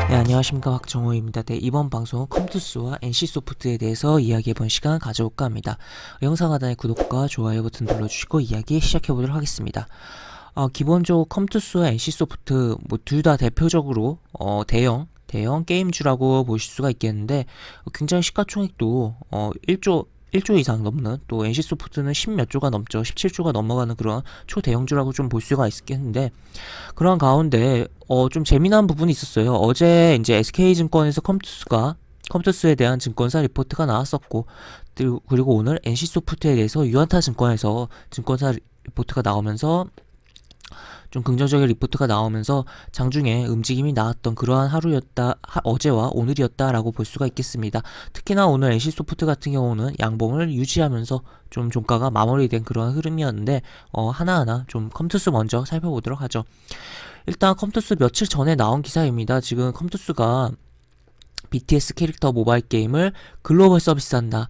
네, 안녕하십니까, 박정호입니다. 네, 이번 방송은 컴투스와 NC소프트에 대해서 이야기해본 시간 가져올까 합니다. 영상 하단에 구독과 좋아요 버튼 눌러주시고 이야기 시작해보도록 하겠습니다. 기본적으로 컴투스와 NC소프트 둘 다 대표적으로 대형 게임주라고 보실 수가 있겠는데, 굉장히 시가총액도 1조 이상 넘는, 또 NC소프트는 10몇 조가 넘죠. 17조가 넘어가는 그런 초대형주라고 좀 볼 수가 있겠는데, 그런 가운데 좀 재미난 부분이 있었어요. 어제 이제 SK증권에서 컴투스에 대한 증권사 리포트가 나왔었고, 그리고 오늘 NC소프트에 대해서 유안타 증권에서 증권사 리포트가 나오면서 좀 긍정적인 리포트가 나오면서 장중에 움직임이 나왔던 그러한 하루였다, 어제와 오늘이었다라고 볼 수가 있겠습니다. 특히나 오늘 NC소프트 같은 경우는 양봉을 유지하면서 좀 종가가 마무리된 그런 흐름이었는데, 하나하나 좀 컴투스 먼저 살펴보도록 하죠. 일단 컴투스 며칠 전에 나온 기사입니다. 지금 컴투스가 BTS 캐릭터 모바일 게임을 글로벌 서비스한다.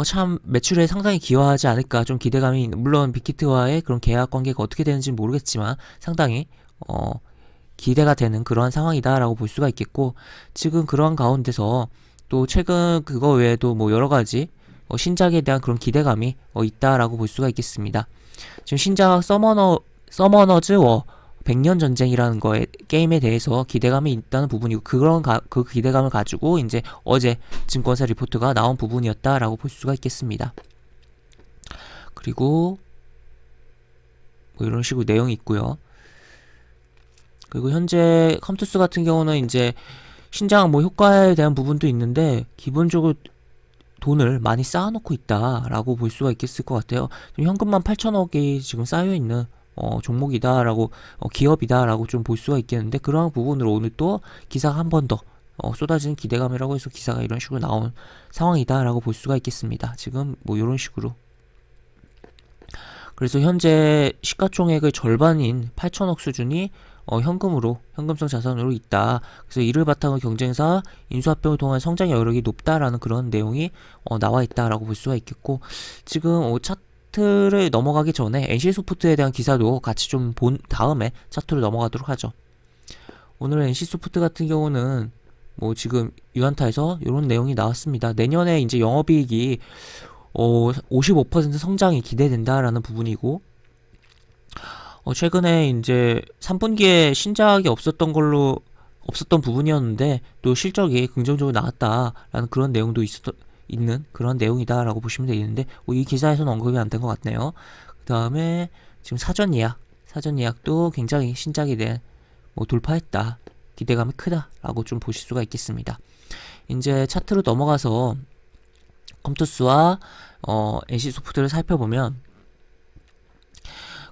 참 매출에 상당히 기여하지 않을까 좀 기대감이 물론 빅히트와의 그런 계약 관계가 어떻게 되는지 모르겠지만 상당히 기대가 되는 그러한 상황이다라고 볼 수가 있겠고, 지금 그러한 가운데서 또 최근 그거 외에도 뭐 여러 가지 신작에 대한 그런 기대감이 있다라고 볼 수가 있겠습니다. 지금 신작 서머너즈 100년 전쟁이라는 게임에 대해서 기대감이 있다는 부분이고, 그 기대감을 가지고 이제 어제 증권사 리포트가 나온 부분이었다라고 볼 수가 있겠습니다. 그리고 뭐 이런 식으로 내용이 있고요. 그리고 현재 컴투스 같은 경우는 이제 신작 뭐 효과에 대한 부분도 있는데, 기본적으로 돈을 많이 쌓아놓고 있다라고 볼 수가 있겠을 것 같아요. 지금 현금만 8천억이 지금 쌓여있는 종목이다라고, 기업이다라고 좀 볼 수가 있겠는데, 그러한 부분으로 오늘 또 기사가 한 번 더 쏟아지는 기대감이라고 해서 기사가 이런 식으로 나온 상황이다라고 볼 수가 있겠습니다. 지금 뭐 이런 식으로. 그래서 현재 시가총액의 절반인 8천억 수준이 현금성 자산으로 있다. 그래서 이를 바탕으로 경쟁사 인수합병을 통한 성장 여력이 높다라는 그런 내용이 나와 있다라고 볼 수가 있겠고, 지금 차트를 넘어가기 전에 NC소프트에 대한 기사도 같이 좀 본 다음에 차트로 넘어가도록 하죠. 오늘 NC소프트 같은 경우는 뭐 지금 유안타에서 이런 내용이 나왔습니다. 내년에 이제 영업이익이 55% 성장이 기대된다라는 부분이고, 최근에 이제 3분기에 신작이 없었던 부분이었는데 또 실적이 긍정적으로 나왔다라는 그런 내용도 있는 그런 내용이다라고 보시면 되겠는데, 이 기사에서는 언급이 안 된 것 같네요. 그 다음에 지금 사전 예약도 굉장히 신작에 대한 돌파했다, 기대감이 크다라고 좀 보실 수가 있겠습니다. 이제 차트로 넘어가서 컴투스와 NC소프트를 살펴보면,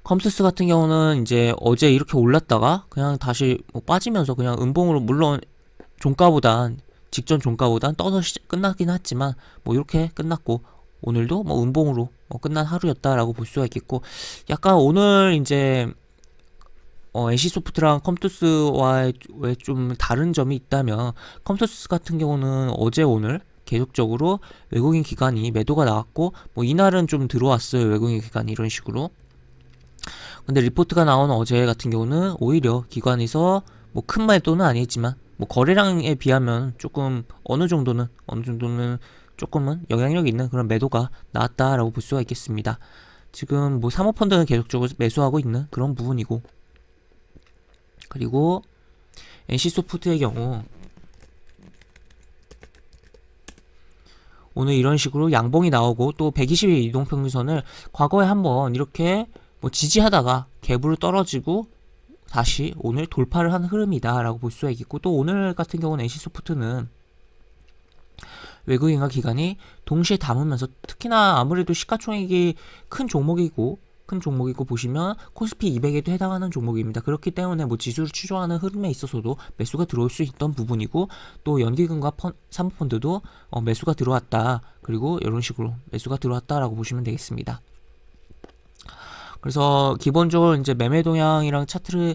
컴투스 같은 경우는 이제 어제 이렇게 올랐다가 그냥 다시 빠지면서 그냥 음봉으로, 물론 직전 종가보단 떠서 끝나긴 했지만 이렇게 끝났고, 오늘도 음봉으로 끝난 하루였다라고 볼 수가 있겠고, 약간 오늘 이제 NC소프트랑 컴투스와의 좀 다른 점이 있다면, 컴투스 같은 경우는 어제 오늘 계속적으로 외국인 기관이 매도가 나왔고, 이날은 좀 들어왔어요, 외국인 기관이 이런 식으로. 근데 리포트가 나온 어제 같은 경우는 오히려 기관에서 큰 매도는 아니지만 거래량에 비하면 조금 어느 정도는 조금은 영향력 있는 그런 매도가 나왔다라고 볼 수가 있겠습니다. 지금 사모펀드는 계속적으로 매수하고 있는 그런 부분이고, 그리고 NC소프트의 경우 오늘 이런 식으로 양봉이 나오고, 또 120일 이동평균선을 과거에 한번 이렇게 지지하다가 갭으로 떨어지고 다시 오늘 돌파를 한 흐름이다 라고 볼 수가 있겠고, 또 오늘 같은 경우는 NC소프트는 외국인과 기관이 동시에 담으면서, 특히나 아무래도 시가총액이 큰 종목이고 보시면 코스피 200에도 해당하는 종목입니다. 그렇기 때문에 지수를 추종하는 흐름에 있어서도 매수가 들어올 수 있던 부분이고, 또 연기금과 사모펀드도 매수가 들어왔다, 그리고 이런 식으로 매수가 들어왔다라고 보시면 되겠습니다. 그래서 기본적으로 이제 매매 동향이랑 차트는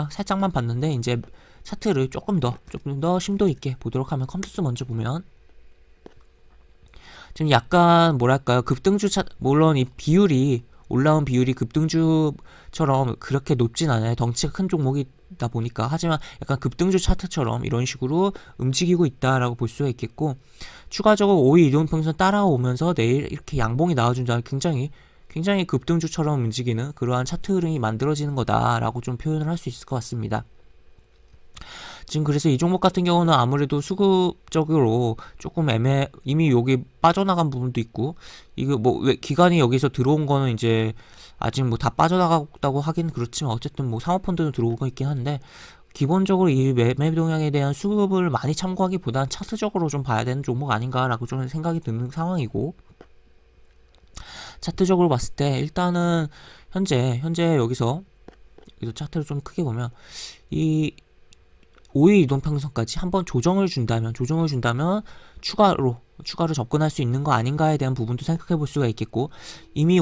살짝만 봤는데, 이제 차트를 조금 더 심도 있게 보도록 하면, 컴투스 먼저 보면 지금 약간 뭐랄까요, 급등주 물론 이 비율이 올라온 비율이 급등주처럼 그렇게 높진 않아요. 덩치가 큰 종목이다 보니까. 하지만 약간 급등주 차트처럼 이런 식으로 움직이고 있다라고 볼 수가 있겠고, 추가적으로 5일 이동평선 따라오면서 내일 이렇게 양봉이 나와준다면 굉장히 급등주처럼 움직이는 그러한 차트 흐름이 만들어지는 거다라고 좀 표현을 할 수 있을 것 같습니다. 지금 그래서 이 종목 같은 경우는 아무래도 수급적으로 조금 이미 여기 빠져나간 부분도 있고, 이거 뭐 왜 기관이 여기서 들어온 거는 이제 아직 뭐 다 빠져나갔다고 하긴 그렇지만 어쨌든 뭐 사모펀드는 들어오고 있긴 한데, 기본적으로 이 매매 동향에 대한 수급을 많이 참고하기보다는 차트적으로 좀 봐야 되는 종목 아닌가라고 좀 생각이 드는 상황이고, 차트적으로 봤을 때 일단은 현재 여기서 차트를 좀 크게 보면 이 5일 이동평선까지 한번 조정을 준다면 추가로 접근할 수 있는 거 아닌가에 대한 부분도 생각해 볼 수가 있겠고, 이미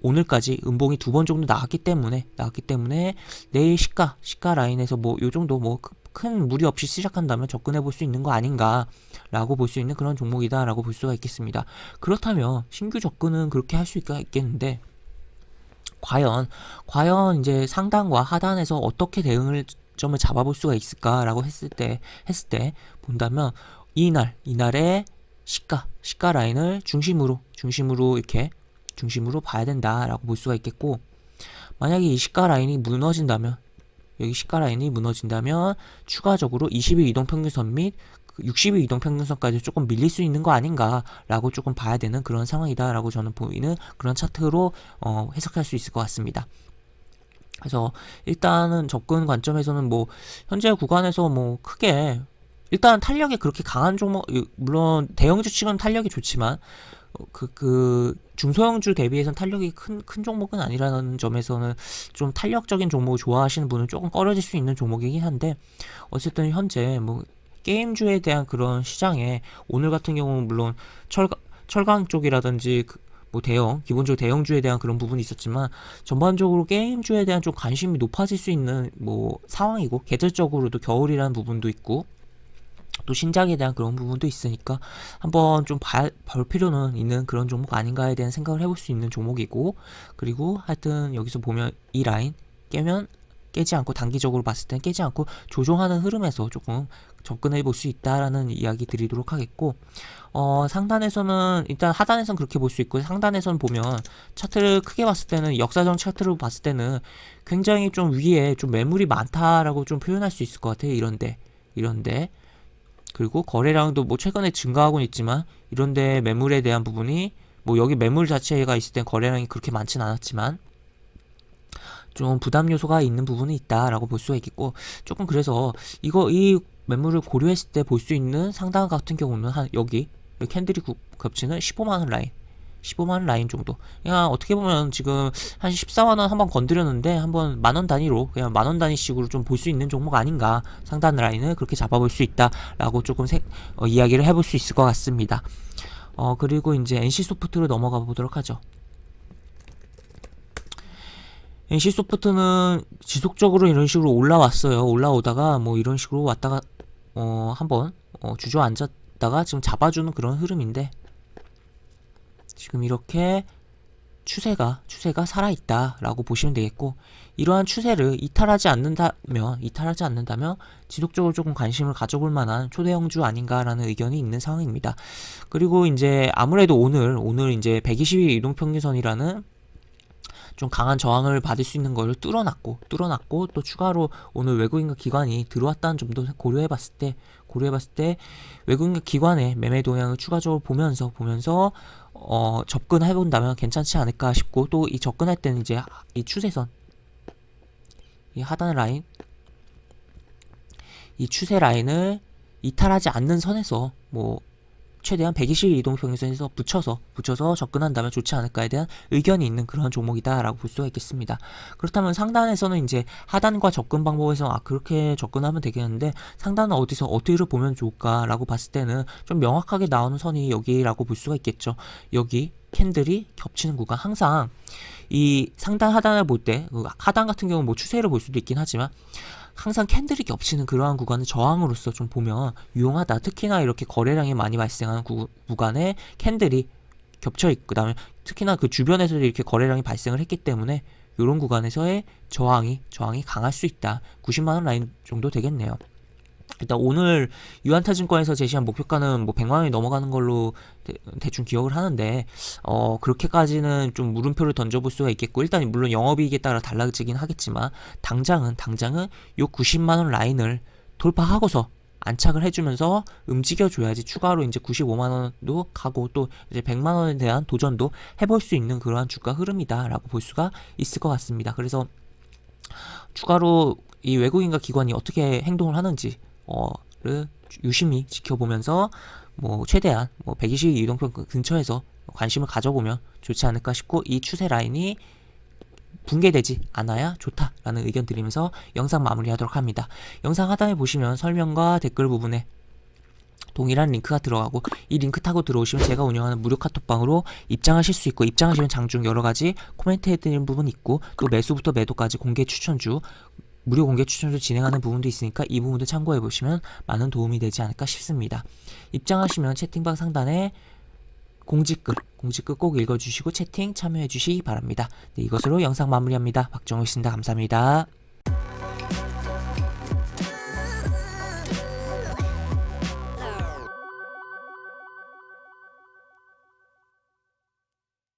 오늘까지 음봉이 2번 정도 나왔기 때문에 내일 시가 라인에서 뭐 요 정도 뭐 큰 무리 없이 시작한다면 접근해 볼 수 있는 거 아닌가라고 볼 수 있는 그런 종목이다라고 볼 수가 있겠습니다. 그렇다면 신규 접근은 그렇게 할 수 있겠는데, 과연 이제 상단과 하단에서 어떻게 대응을 점을 잡아볼 수가 있을까라고 했을 때 본다면, 이날의 시가 라인을 중심으로 봐야 된다라고 볼 수가 있겠고, 만약에 이 시가 라인이 무너진다면 추가적으로 20일 이동평균선 및 60일 이동평균선까지 조금 밀릴 수 있는 거 아닌가라고 조금 봐야 되는 그런 상황이다라고 저는 보이는 그런 차트로 해석할 수 있을 것 같습니다. 그래서 일단은 접근 관점에서는 뭐 현재 구간에서 뭐 크게 일단 탄력이 그렇게 강한 종목, 물론 대형주 치고는 탄력이 좋지만 중소형주 대비해서는 탄력이 큰 종목은 아니라는 점에서는 좀 탄력적인 종목을 좋아하시는 분은 조금 꺼려질 수 있는 종목이긴 한데, 어쨌든 현재 뭐 게임주에 대한 그런 시장에 오늘 같은 경우는 물론 철강 쪽이라든지 뭐 기본적으로 대형주에 대한 그런 부분이 있었지만, 전반적으로 게임주에 대한 좀 관심이 높아질 수 있는 뭐 상황이고, 계절적으로도 겨울이라는 부분도 있고 또 신작에 대한 그런 부분도 있으니까 한번 좀 볼 필요는 있는 그런 종목 아닌가에 대한 생각을 해볼 수 있는 종목이고, 그리고 하여튼 여기서 보면 이 라인 깨지 않고, 단기적으로 봤을 땐 깨지 않고 조정하는 흐름에서 조금 접근해 볼 수 있다라는 이야기 드리도록 하겠고, 상단에서는 일단 하단에서는 그렇게 볼 수 있고, 상단에서는 보면 차트를 크게 봤을 때는 역사적 차트로 봤을 때는 굉장히 좀 위에 좀 매물이 많다라고 좀 표현할 수 있을 것 같아요. 이런데 그리고 거래량도 뭐 최근에 증가하고는 있지만, 이런데 매물에 대한 부분이 뭐 여기 매물 자체가 있을 땐 거래량이 그렇게 많진 않았지만 좀 부담 요소가 있는 부분이 있다라고 볼 수가 있겠고, 조금 그래서 이 매물을 고려했을 때 볼 수 있는 상단 같은 경우는 한 여기 캔들이 겹치는 15만원 라인 정도. 그냥 어떻게 보면 지금 한 14만원 한번 건드렸는데, 한번 만원 단위로 그냥 만원 단위식으로 좀 볼 수 있는 종목 아닌가, 상단 라인을 그렇게 잡아볼 수 있다라고 조금 이야기를 해볼 수 있을 것 같습니다. 그리고 이제 NC소프트로 넘어가 보도록 하죠. NC소프트는 지속적으로 이런 식으로 올라왔어요. 올라오다가 뭐 이런 식으로 왔다가 한번 주저앉았다가 지금 잡아주는 그런 흐름인데, 지금 이렇게 추세가 살아있다라고 보시면 되겠고, 이러한 추세를 이탈하지 않는다면 지속적으로 조금 관심을 가져볼 만한 초대형주 아닌가라는 의견이 있는 상황입니다. 그리고 이제 아무래도 오늘 이제 120일 이동평균선이라는 좀 강한 저항을 받을 수 있는 걸 뚫어놨고 또 추가로 오늘 외국인과 기관이 들어왔다는 점도 고려해봤을 때 외국인과 기관의 매매 동향을 추가적으로 보면서 접근해본다면 괜찮지 않을까 싶고, 또 이 접근할 때는 이제 이 추세선, 이 하단 라인, 이 추세 라인을 이탈하지 않는 선에서 뭐 최대한 120일 이동평균선에서 붙여서 접근한다면 좋지 않을까에 대한 의견이 있는 그런 종목이다라고 볼 수가 있겠습니다. 그렇다면 상단에서는 이제 하단과 접근 방법에서 그렇게 접근하면 되겠는데, 상단은 어떻게 보면 좋을까라고 봤을 때는 좀 명확하게 나오는 선이 여기라고 볼 수가 있겠죠. 여기 캔들이 겹치는 구간, 항상 이 상단 하단을 볼 때, 하단 같은 경우는 뭐 추세를 볼 수도 있긴 하지만 항상 캔들이 겹치는 그러한 구간을 저항으로서 좀 보면 유용하다. 특히나 이렇게 거래량이 많이 발생하는 구간에 캔들이 겹쳐 있고, 그다음에 특히나 그 주변에서도 이렇게 거래량이 발생을 했기 때문에 이런 구간에서의 저항이 강할 수 있다. 90만 원 라인 정도 되겠네요. 일단 오늘 유한타증권에서 제시한 목표가는 뭐 100만 원이 넘어가는 걸로 대충 기억을 하는데, 그렇게까지는 좀 물음표를 던져볼 수가 있겠고, 일단 물론 영업이익에 따라 달라지긴 하겠지만 당장은 요 90만 원 라인을 돌파하고서 안착을 해주면서 움직여줘야지 추가로 이제 95만 원도 가고 또 이제 100만 원에 대한 도전도 해볼 수 있는 그러한 주가 흐름이다라고 볼 수가 있을 것 같습니다. 그래서 추가로 이 외국인과 기관이 어떻게 행동을 하는지 를 유심히 지켜보면서 뭐 최대한 뭐 120 이동평 근처에서 관심을 가져보면 좋지 않을까 싶고, 이 추세 라인이 붕괴되지 않아야 좋다라는 의견 드리면서 영상 마무리하도록 합니다. 영상 하단에 보시면 설명과 댓글 부분에 동일한 링크가 들어가고, 이 링크 타고 들어오시면 제가 운영하는 무료 카톡방으로 입장하실 수 있고, 입장하시면 장중 여러가지 코멘트 해드리는 부분 있고, 또 매수부터 매도까지 공개 추천주, 무료 공개 추천주 진행하는 부분도 있으니까 이 부분도 참고해보시면 많은 도움이 되지 않을까 싶습니다. 입장하시면 채팅방 상단에 공지글 꼭 읽어주시고 채팅 참여해주시기 바랍니다. 네, 이것으로 영상 마무리합니다. 박정우였습니다. 감사합니다.